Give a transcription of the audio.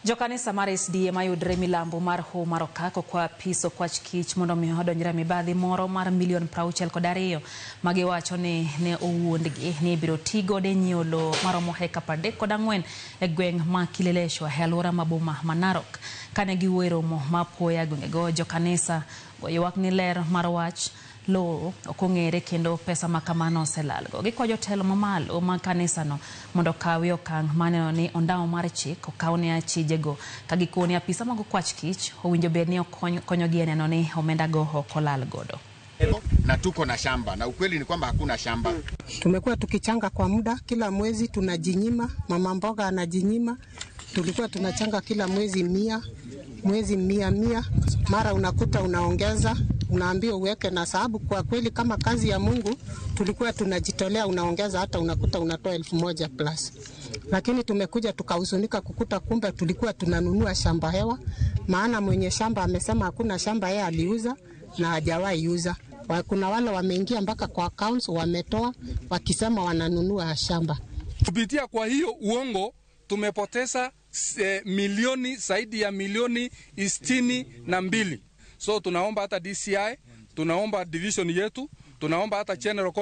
Jokanisa mar SDA mayudre milambo mar Hoho mar Okak kwa piso kwach kich mondo mi odonjre mibadhi moro mar $62 magiwacho ni ne owuondgi ni biro tigo de nyiolo maromo heka 34 e gweng' ma Kileleshwa e alwora ma boma ma Narok. Kane giwero mo mapoya gweng'ego, jokanisa goywak ni ler mar wach lo okong'ere kendo pesa makamano oselalgo. Gikwayo jotelo mamalo mag kanisano mondo kawi okang' maneno ni ondamo mar chik okawne achijego, ka gikoni apisa mag kwach kich owinjo bed ni konyogi e neno ni omenda go ok olal godo. Na tuko na shamba, na ukweli ni kwamba hakuna shamba. Tumekuwa tukichanga kwa muda, kila mwezi tunajinyima, mama mboga anajinyima. Tulikuwa tunachanga kila mwezi 100, mara unakuta unaongeza, unaambiwa uweke, na sababu kwa kweli kama kazi ya Mungu tulikuwa tunajitolea, unaongeza hata unakuta unatoa 1000 plus. Lakini tumekuja tukahuzunika kukuta kumbe tulikuwa tunanunua shamba hewa, maana mwenye shamba amesema hakuna shamba yeye aliuza na hajawahi uza. Kuna wale wameingia mpaka kwa accounts wametoa wakisema wananunua shamba. Kupitia kwa hiyo uongo tumepoteza milioni zaidi ya milioni 62. So tunaomba hata DCI, tunaomba division yetu, tunaomba hata General